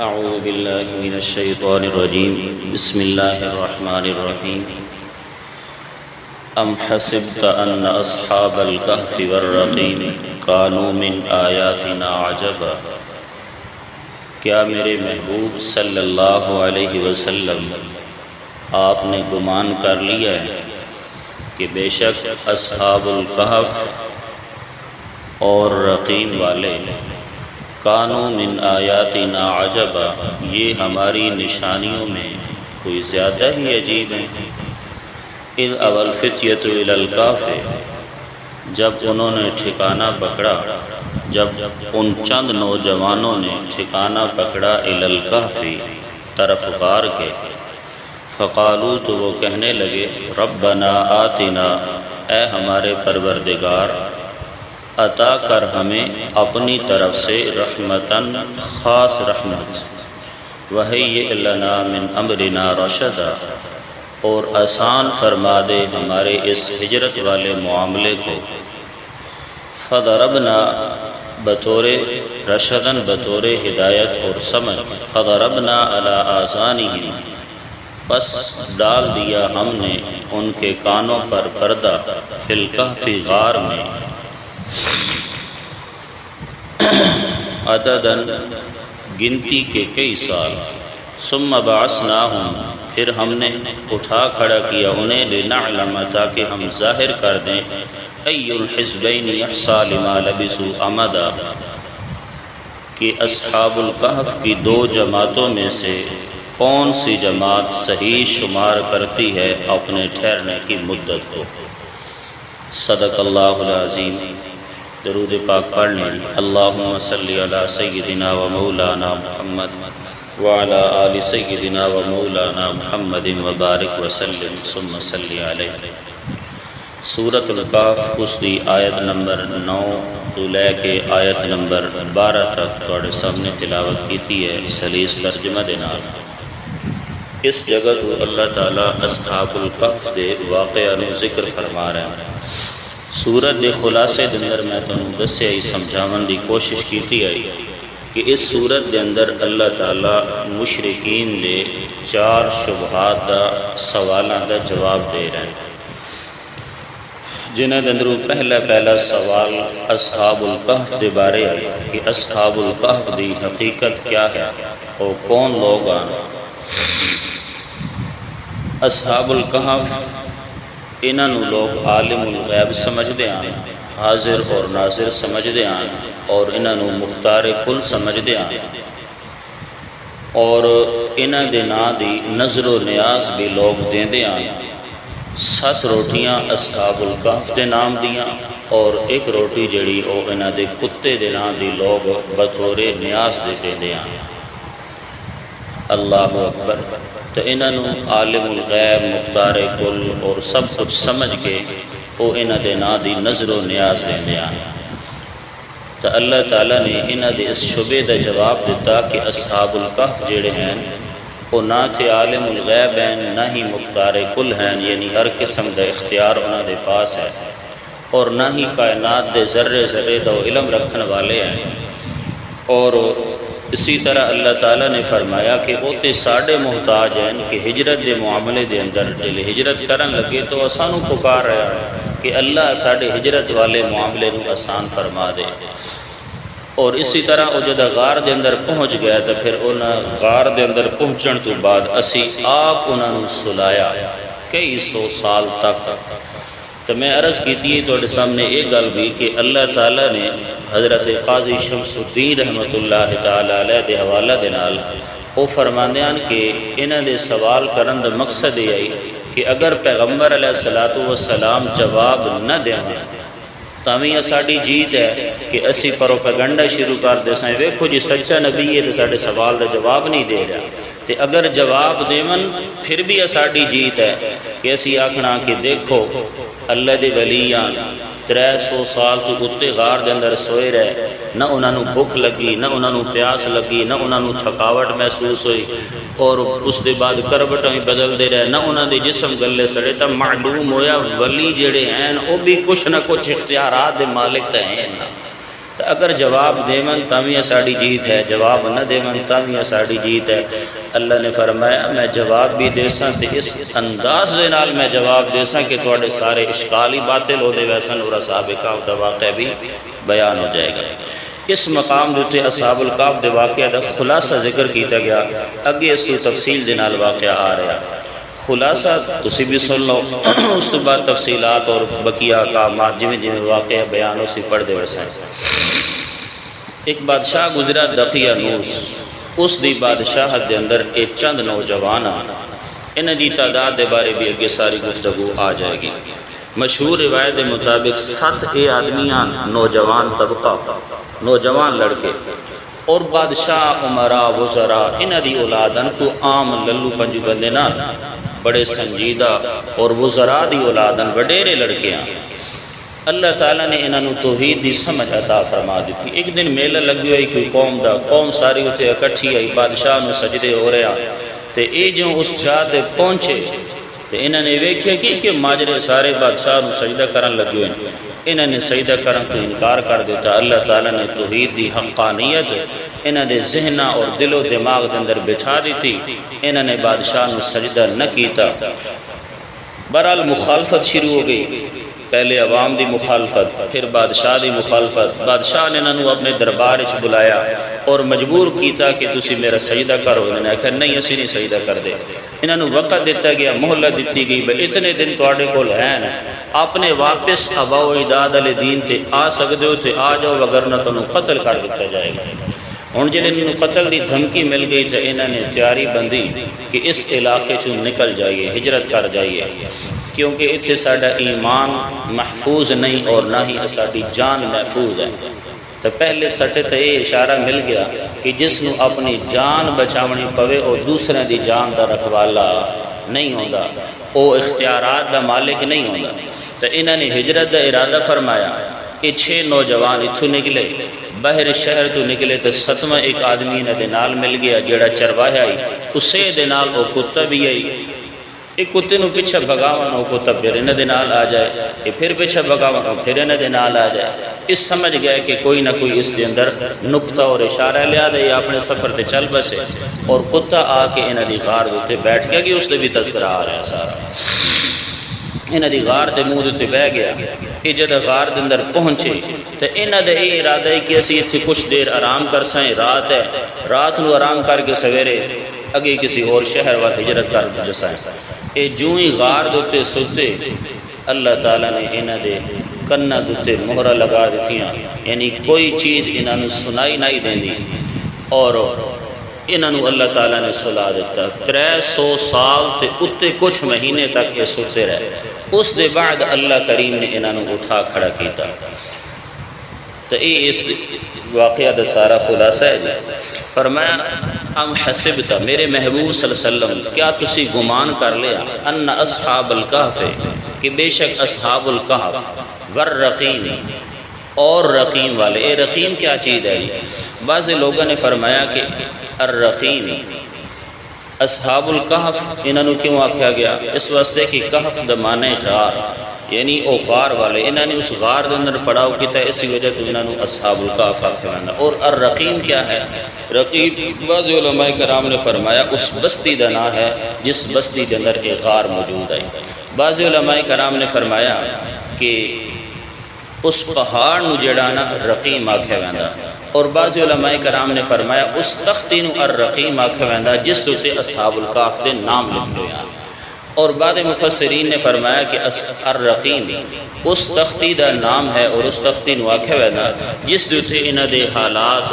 اعوذ باللہ من الشیطان الرجیم بسم اللہ الرحمن الرحیم ام حسبت ان اصحاب الکہف والرقیم کانوا من آیاتنا عجبا، کیا میرے محبوب صلی اللہ علیہ وسلم آپ نے گمان کر لیا ہے کہ بے شک اصحاب الکہف اور رقیم والے کانوا من آیاتنا عجبا، یہ ہماری نشانیوں میں کوئی زیادہ ہی عجیب ہیں۔ اذ اوى الفتية الى الكهف، جب انہوں نے ٹھکانہ پکڑا، جب ان چند نوجوانوں نے ٹھکانہ پکڑا الى الكهف طرف غار کے، فقالوا، تو وہ کہنے لگے، ربنا آتنا، اے ہمارے پروردگار، عطا کر ہمیں اپنی طرف سے رحمتاً، خاص رحمت، وہیئ لنا من امرنا رشدا، اور آسان فرما دے ہمارے اس ہجرت والے معاملے کو، فضربنا، بطور رشداً، بطور ہدایت اور سمجھ، فضربنا علی آذانہم، بس ڈال دیا ہم نے ان کے کانوں پر پردہ، فی الکہف، غار میں، عدداً، گنتی کے کئی سال، ثم بعثناہم، پھر ہم نے اٹھا کھڑا کیا انہیں، لنعلم، تاکہ ہم ظاہر کر دیں، ای الحزبین احصیٰ لما لبثوا امدا، کہ اصحاب الکہف کی دو جماعتوں میں سے کون سی جماعت صحیح شمار کرتی ہے اپنے ٹھہرنے کی مدت کو۔ صدق اللہ العظیم۔ درود پاک پڑھنے، اللہم صلی علی سیدنا و مولانا محمد وعلی آل سیدنا و مولانا محمد وبارک وسلم ثم صلی علیہ۔ سورۃ الکہف اس دی آیت نمبر 9 تو لے کے آیت نمبر 12 تک تھوڑے سامنے تلاوت کیتی ہے سلیس ترجمہ دے نال۔ اس جگہ تو اللہ تعالیٰ اصحاب الکہف دے واقعہ نو ذکر فرما رہے ہیں۔ سورت دے خلاصے دے اندر میں تنوں دسے ہی سمجھاون دی کوشش کیتی ہے کہ اس سورت دے اندر اللہ تعالیٰ مشرکین دے 4 شبہات دا، سوالاں دا جواب دے رہے ہیں، جنہاں دے اندروں پہلا سوال اصحاب الکہف دے بارے ہے کہ اصحاب الکہف دی حقیقت کیا ہے اور کون لوگ آن۔ اصحاب الکہف انہاں نوں لوگ عالم الغیب سمجھدے ہیں، حاضر اور ناظر سمجھدے ہیں، اور انہاں نوں مختار کل سمجھدے ہیں، اور انہاں دے ناں دی نظر و نیاز بھی لوگ دیندے ہیں۔ 7 روٹیاں اصحاب الکہف دے نام دیاں، اور 1 روٹی جڑی او انہاں دے کتے دے نام دی لوگ بطور نیاز دے دیندے ہیں۔ اللہ اکبر۔ تو انہاں نوں عالم الغیب، مختار کل اور سب کچھ سمجھ کے وہ انہاں دے نا دی نظر و نیاز دیندے ہیں۔ تو اللہ تعالیٰ نے انہاں دے اس شبے دا جواب دیتا کہ اصحاب الکہف جڑے ہیں وہ نہ تھے عالم الغیب ہیں، نہ ہی مختار کل ہیں، یعنی ہر قسم دا اختیار انہاں دے پاس ہے، اور نہ ہی کائنات دے ذرے ذرے دا علم رکھن والے ہیں۔ اور اسی طرح اللہ تعالیٰ نے فرمایا کہ وہ تے ساڑے محتاج ہیں کہ ہجرت دے معاملے دے اندر جلے ہجرت کرن لگے تو آسانوں پکار رہا ہے کہ اللہ ساڑے ہجرت والے معاملے نو آسان فرما دے۔ اور اسی طرح وہ جدہ غار دے اندر پہنچ گیا تو پھر انہاں غار دے اندر پہنچن تو بعد اسی آپ انہاں نو سلایا کئی 100 سال تک۔ تو میں عرض کیتی ہے تو سامنے ایک گل بھی کہ اللہ تعالیٰ نے حضرت قاضی شمس الدین رحمۃ اللہ تعالیٰ علیہ دے حوالہ دے نال وہ فرماندے ہیں کہ انہاں دے سوال کرن دا مقصد یہ ہے کہ اگر پیغمبر علیہ السلام جواب نہ دیں تاویں ساڑی جیت ہے کہ اسی پروپیگنڈا شروع کر دے سائیں ویکھو جی سچا نبی ہے تو ساڑے سوال دا جواب نہیں دے رہا، تے اگر جواب دیون پھر بھی ساڑی جیت ہے کہ اسی آکھنا کہ دیکھو اللہ دے ولیاں 300 سال تو اتے غار دے اندر سوئے رہے، نہ انہاں نوں بھوک لگی، نہ انہاں نوں پیاس لگی، نہ انہاں نوں تھکاوٹ محسوس ہوئی، اور اس دے بعد کروٹاں ہی بدل دے رہے، نہ انہاں دے جسم گلے سڑے۔ تا معلوم ہویا ولی جڑے ہیں وہ بھی کچھ نہ کچھ اختیارات دے مالک تے ہیں، تو اگر جواب دیون تاوی ساڑی جیت ہے، جواب نہ دیون تاوی ساڑی جیت ہے۔ اللہ نے فرمایا میں جواب بھی دے ساں تے اس انداز دے نال میں جواب دے ساں کہ تواڈے سارے اشکال ہی باطل ہو دے ویسن اور اصحاب کہف دا واقعہ بھی بیان ہو جائے گا۔ اس مقام دوتے اصحاب الکہف دے واقعہ دا خلاصہ ذکر کیتا گیا، اگے اس تو تفصیل دے نال واقعہ آ رہا۔ خلاصہ تسی بھی سن لو، اس تو بعد تفصیلات اور بقیہ احکامات جویں جویں واقعہ بیان ہو سی پڑھ دے ورسائیں۔ ایک بادشاہ گزرا دقیانوس، اس دی بادشاہت دے اندر ایک چند نوجوان انہیں دی تعداد دے بارے بھی اگے ساری گفتگو آ جائے گی۔ مشہور روایت دے مطابق 7 آدمیاں نوجوان طبقہ، نوجوان لڑکے اور بادشاہ عمراء وزراء انہ دی اولادن کو عام للو پنجو بندے نہ بڑے سنجیدہ اور وزراء دی اولادن وڈیرے لڑکے ہیں۔ اللہ تعالیٰ نے انہوں توحید دی سمجھ عطا فرما دی تھی۔ ایک دن میلہ لگی ہوئی کوئی قوم ساری ہوتے اکٹھی آئی، بادشاہ نو سجدے ہو رہا تے اے جو اس جاتے پہنچے تے انہوں نے ویکھیا کہ ماجرے سارے بادشاہ نو سجدہ کرن لگے ہوئے، انہوں نے سجدہ کرن تو انکار کر دیتا۔ اللہ تعالیٰ نے توحید دی حقانیت انہوں نے ذہنہ اور دل و دماغ دے اندر بچھا دی تھی، انہوں نے بادشاہ نو سجدہ نہ کیتا۔ برحال مخالفت شروع ہو گئی، پہلے عوام دی مخالفت، پھر بادشاہ دی مخالفت۔ بادشاہ نے انہوں اپنے دربار وچ بلایا اور مجبور کیتا کہ تسی میرا سجدہ کرو۔ انہوں نے کہا نہیں اسی نہیں سجدہ کر دے۔ انہوں وقت دیتا گیا، مہلت دیتی گئی، بھئی اتنے دن تواڈے کول ہیں اپنے واپس آباء و اجداد والے دین تے آ سکدے ہو تے آ جاؤ، وگرنہ تانوں قتل کر دتا جائے گا۔ ہن جے انہوں قتل دی دھمکی مل گئی تو انہوں نے تیاری بندی کہ اس علاقے چوں نکل جائیے، ہجرت کر جائیے، کیونکہ اتھے ساڑا ایمان محفوظ نہیں اور نہ ہی ساڑی جان محفوظ ہے۔ تو پہلے سٹے تو یہ اشارہ مل گیا کہ جس نو اپنی جان بچاونی پوے اور دوسرے دی جان دا رکھوالا نہیں ہوندا، او اختیارات دا مالک نہیں ہوندا۔ تو انہوں نے ہجرت دا ارادہ فرمایا۔ یہ 6 نوجوان اتھو نکلے، باہر شہر تو نکلے تو 7واں ایک آدمی انہوں دے نال مل گیا جیڑا چرواہا آئی، اسے دے نال او کتا بھی آئی۔ ایک کتے نو پیچھے بھگاون او کتا پھر انہوں دے نال آ جائے، یہ پھر پیچھے بھگاون او پھر انہوں دے نال آ جائے۔ اس سمجھ گئے کہ کوئی نہ کوئی اس دے اندر نقطہ اور اشارہ لیا دے یا اپنے سفر تے چل بسے، اور کتا آ کے انہوں دی غار دوتے بیٹھ گیا کہ اس دے بھی تذکرہ آ رہا ہے سارا۔ انہوں دی غار دے منہ دوتے بہ گیا، یہ جد غار دے اندر پہنچے تو انہوں دے یہ ارادہ ہے کہ اسی اتھے کچھ دیر آرام کر سائیں، رات ہے، رات نو آرام کر کے سویرے اگے کسی اور شہر و ہجرت کر جسائیں۔ اے جوں ہی غار دوتے سوتے اللہ تعالیٰ نے انہوں دے کنہ دوتے مہرہ لگا دیتیاں، یعنی کوئی چیز انہوں نے سنائی نہیں دیندی، اور انہوں نے اللہ تعالیٰ نے سلا دیتا۔ 300 سال تے اتے کچھ مہینے تک یہ سوتے رہے۔ اس دے بعد اللہ کریم نے انہوں نے اٹھا کھڑا کیتا۔ تو یہ اس واقعہ دا سارا خلاصہ ہے۔ فرمایا ام حسبتا، میرے محبوب صلی اللہ علیہ وسلم کیا تسی گمان کر لیا، ان اصحاب الکہف، کہ بے شک اصحاب الکہف والرقیم اور رقیم والے۔ اے رقیم کیا چیز ہے؟ بعض لوگوں نے فرمایا کہ الرقیم اصحاب الکہف انہوں نے کیوں آکھا گیا؟ اس واسطے کہ کہف دا معنی غار، یعنی او غار والے، انہوں نے اس غار دے اندر پڑاؤ کیتا ہے، اسی وجہ کہ انہوں نے اصحاب الکہف آکھا گیا۔ اور الرقیم کیا ہے؟ رقیم بعض علماء کرام نے فرمایا اس بستی دا نام ہے جس بستی کے اندر ایک غار موجود ہے۔ بعض علماء کرام نے فرمایا کہ اس پہاڑ نو جڑا نا رقیم آکھا گیا، اور بعض علماء کرام نے فرمایا اس تختی نو الرقیم آکھا گیا جس تے اصحاب الکہف دے نام لکھے ہوئے ہیں۔ اور بعد مفسرین نے فرمایا کہ الرقیم اس تختی دا نام ہے، اور اس تختی نو آکھا گیا جس تے انہاں دے حالات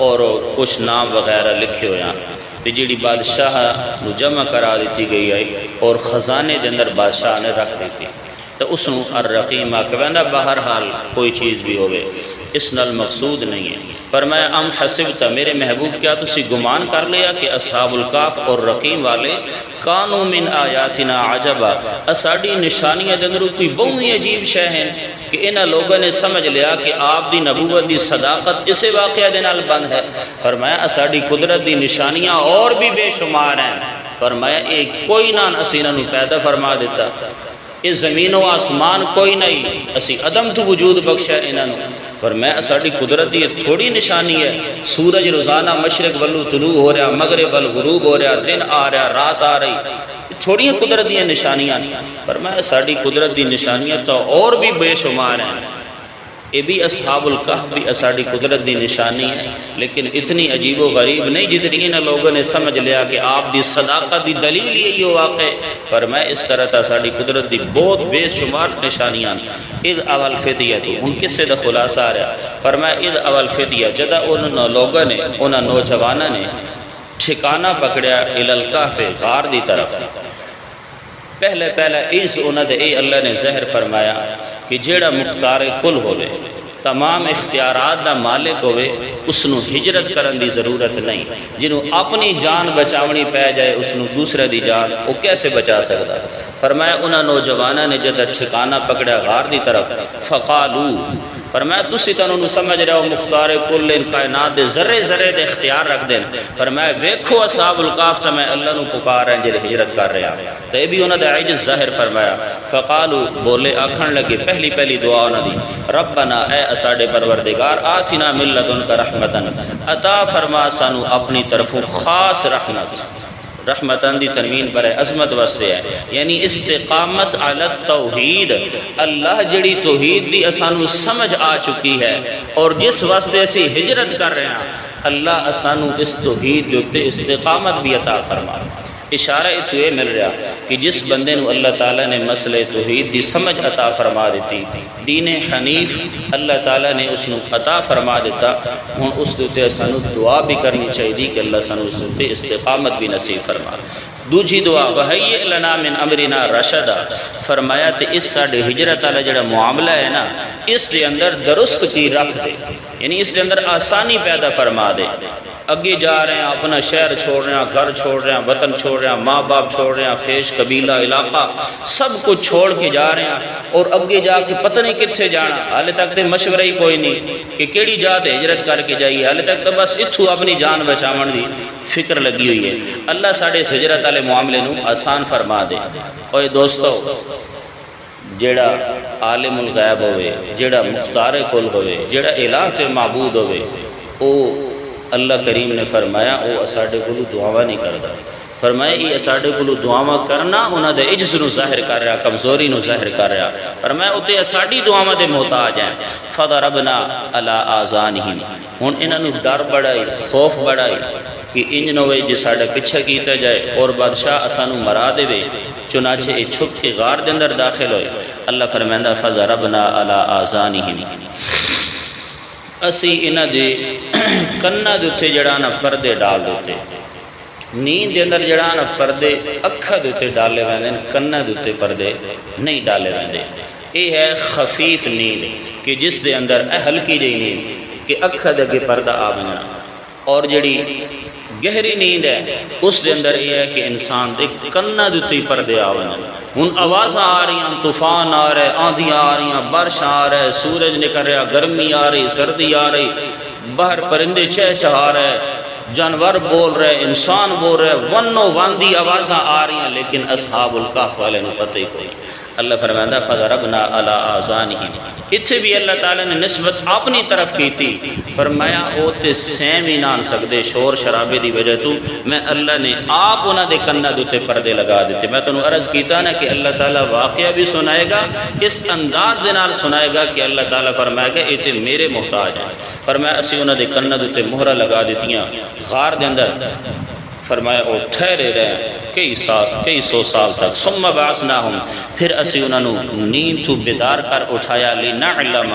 اور کچھ نام وغیرہ لکھے ہوئے ہیں۔ تے جیڑی بادشاہ نو جمع کرا دیتی گئی ہے اور خزانے دے اندر بادشاہ نے رکھ دیتی، تو اس نو الرقیم آکھا گیا۔ بہرحال کوئی چیز بھی ہوئے اس نال مقصود نہیں ہے۔ فرمایا ام حسبتا، میرے محبوب کیا تسی گمان کر لیا کہ اصحاب الکہف اور رقیم والے کانو من آیاتنا عجبا، اساڑی نشانیاں جنرو کوئی بہت ہی عجیب شے ہیں کہ انہاں لوگوں نے سمجھ لیا کہ آپ دی نبوت دی صداقت اسے واقعہ دے نال بند ہے۔ فرمایا اساڑی قدرت دی نشانیاں اور بھی بے شمار ہیں۔ فرمایا ایک کوئی نہ اسی انہاں نو پیدا فرما دیتا، اس زمین و آسمان کوئی نہیں، اسی عدم تو وجود بخشا انہوں نے۔ فرمایا ساری قدرت دی تھوڑی نشانی ہے، سورج روزانہ مشرق والو طلوع ہو رہا، مغرب وال غروب ہو رہا، دن آ رہا، رات آ رہی، تھوڑی قدرت دی نشانیاں۔ فرمایا ساری قدرت دی نشانیاں تو اور بھی بے شمار ہیں، یہ بھی اصحاب الکہف بھی ساری قدرت دی نشانی ہے، لیکن اتنی عجیب و غریب نہیں جتنی ان لوگوں نے سمجھ لیا کہ آپ دی صداقت دی دلیل یہی ہو واقع۔ فرمایا اس طرح تا ساری قدرت دی بہت بے شمار نشانیاں۔ اذ اول فتیہ تو ان کس سے دا خلاصہ آ رہا، فرمایا اذ اول فتیہ جدہ ان لوگوں نے، ان نوجوانوں نے ٹھکانہ پکڑیا الالکہف غار دی طرف۔ پہلے اس انہوں نے اے اللہ نے ظاہر فرمایا کہ جیڑا مختار کل ہوئے، تمام اختیارات دا مالک ہوئے، اس نو ہجرت کرن دی ضرورت نہیں، جنہوں اپنی جان بچاونی پہ جائے اس نو دوسرے دی جان وہ کیسے بچا سکتا۔ فرمایا انہاں نوجوانہ نے جدہ ٹھکانہ پکڑیا غار دی طرف، فقالو، فرمایا تسی تو انہوں سمجھ رہے ہو مختار کل ان کائنات دے ذرے ذرے دے اختیار رکھ دیں۔ فرمایا ویکھو اصحاب الکہف تا میں اللہ نو پکار رہے ہیں جنہیں ہجرت کر رہے ہیں، تو یہ بھی انہوں نے عجز ظاہر فرمایا۔ فقالو بولے آکھن لگے، پہلی دعا انہوں دی، ربنا اے اساڑے پروردگار، آتنا من لدنک رحمتن، عطا فرما سانو اپنی طرفوں خاص رحمت۔ رحمتان دی تنوین برائے عظمت واسطے ہے، یعنی استقامت علی التوحید، اللہ جڑی توحید دی اسانو سمجھ آ چکی ہے اور جس واسطے اسی ہجرت کر رہے ہیں، اللہ اسانو اس توحید جو استقامت بھی عطا فرما۔ اشارہ اس یہ مل رہا کہ جس بندے نو اللہ تعالیٰ نے مسئلہ توحید دی سمجھ عطا فرما دیتی، دین حنیف اللہ تعالیٰ نے اس نو عطا فرما دیتا، ہن اس دوتے سانو دعا بھی کرنی چاہیے کہ اللہ سانو اس دوتے استقامت بھی نصیب فرما۔ دوجی دعا وَهَيِّئْ لَنَا مِنْ أَمْرِنَا رَشَدًا، فرمایا تے اس ساڑے ہجرت والا جڑا معاملہ ہے نا، اس دے اندر درست کی رکھ دے، یعنی اس دے اندر آسانی پیدا فرما دے۔ اگے جا رہے ہیں، اپنا شہر چھوڑ رہے ہیں، گھر چھوڑ رہے ہیں، وطن چھوڑ رہے ہیں، ماں باپ چھوڑ رہے ہیں، خیش قبیلہ علاقہ سب کچھ چھوڑ کے جا رہے ہیں، اور اگے جا کے پتہ نہیں کتھے جانا، حالے تک تے مشورہ ہی کوئی نہیں کہ کیڑی جات ہجرت کر کے جائیے، حالے تک تو بس اتھو اپنی جان بچاون دی فکر لگی ہوئی ہے۔ اللہ ساڑے اس ہجرت والے معاملے نو آسان فرما دے۔ اور دوستو، جیڑا عالم الغیب ہوئے، جیڑا مختار کل ہوئے، جیڑا الہ تے معبود ہوئے، او اللہ کریم نے فرمایا او اساڑے کلو دعاواں نہیں کردا۔ فرمایا یہ اساڑے کلو دعاواں کرنا انہاں دے عجز نو ظاہر کر رہا، کمزوری نو ظاہر کر رہا۔ فرمایا اوتے اساڑی دعاواں دے محتاج ہیں۔ فضربنا علی آذانہم، ہن انہاں نو ڈر بڑھائی، خوف بڑھائی کہ انج نہ ہوئے جے ساڈا پیچھا کیتا جائے اور بادشاہ اسانو مرا دے وے، چنانچہ یہ چھپ کے غار دے اندر داخل ہوئے۔ اللہ فرمائندا فضربنا علی آذانہم، اسی انہاں دے کناں دے اوتے جڑا نا پردے ڈال دیتے، نیند دے اندر جڑا نا پردے اکھاں دے اوتے ڈالے ویندے، کناں دے اوتے پردے نہیں ڈالے ویندے۔ یہ ہے خفیف نیند کہ جس دے اندر ہلکی جہی نیند کہ اکھاں دے اگے پردہ آ بننا، اور جڑی گہری نیند ہے اس دے اندر یہ ہے کہ انسان دے کناں دے اوتے پردے آ بننا۔ ہن آوازاں آ رہی ہیں، طوفان آ رہے، آندھیاں آ رہی ہیں، بارش آ رہے، سورج نکل رہا، گرمی آ رہی، سردی آ رہی، باہر پرندے چہچہا رہے، جانور بول رہے، انسان بول رہے، ونو واندی آوازاں آ رہی ہیں، لیکن اصحاب الکہف والے نو پتہ ہی کوئی۔ اللہ فرمائندا فضربنا علی آذانہم، اتھے بھی اللہ تعالیٰ نے نسبت اپنی طرف کی تھی۔ فرمایا او تے سیم ہی نہ آن سکتے شور شرابے دی وجہ تو، میں اللہ نے آپ انہاں دے کناں دے اوتے پردے لگا دیتے۔ میں تنوں عرض کیتا نا کہ اللہ تعالیٰ واقعہ بھی سنائے گا، اس انداز دے نال سنائے گا کہ اللہ تعالیٰ فرمائے گا اے تے میرے محتاج ہیں۔ فرمایا اسی انہاں دے کناں دے اوتے مہرہ لگا دیتیاں غار دے اندر۔ فرمایا وہ ٹھہرے رہے کئی سو سال تک۔ ثم بعثناہم، پھر اسی انہوں نے نیند تو بیدار کر اٹھایا، لنعلم،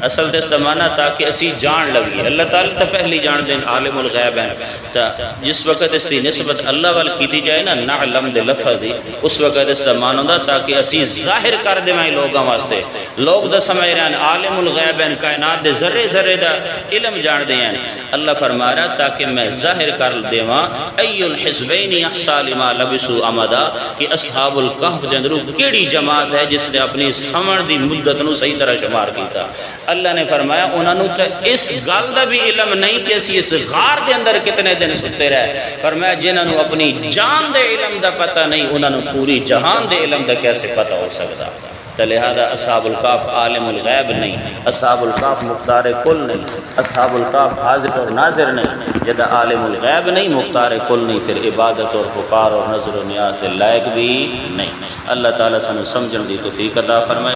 اصل دے استمانہ تاکہ اسی جان لگی۔ اللہ تعالیٰ تا پہلی جان دیں عالم الغیب ہیں، تا جس وقت اس دی نسبت اللہ وال کی دی جائے نا نعلم دے لفظ دی، اس وقت استمانہ دا تاکہ اسی ظاہر کر دے میں لوگاں واسطے۔ لوگ دا سمجھ رہے ہیں عالم الغیب ہیں، کائنات دے ذرے ذرے دا علم جان دے ہیں۔ اللہ فرما رہا تاکہ میں ظاہر کر دے وہاں ای الحزبین احصا لما لبسوا امدا، کہ اصحاب الکہف دے اندروں کیڑی جماعت ہے جس نے اپنی سمجھ دی مدت نو صحیح طرح شمار کیتا۔ اللہ نے فرمایا انہوں نے اس گل دا بھی علم نہیں کہ اسی اس غار دے اندر کتنے دن ستے رہے۔ فرمایا جنہوں نے اپنی جان دے علم دا پتہ نہیں، انہوں نے پوری جہان دے علم دا کیسے پتہ ہو سکتا۔ تو لہذا اصحاب الکاف عالم الغیب نہیں، اصحاب الکاف مختار کل نہیں، اصحاب الکاف حاضر اور ناظر نہیں، جدہ عالم الغیب نہیں مختار کل نہیں، پھر عبادت اور پکار اور نظر و نیاز دے لائق بھی نہیں۔ اللہ تعالیٰ سانو سمجھن دی توفیق عطا فرمائے۔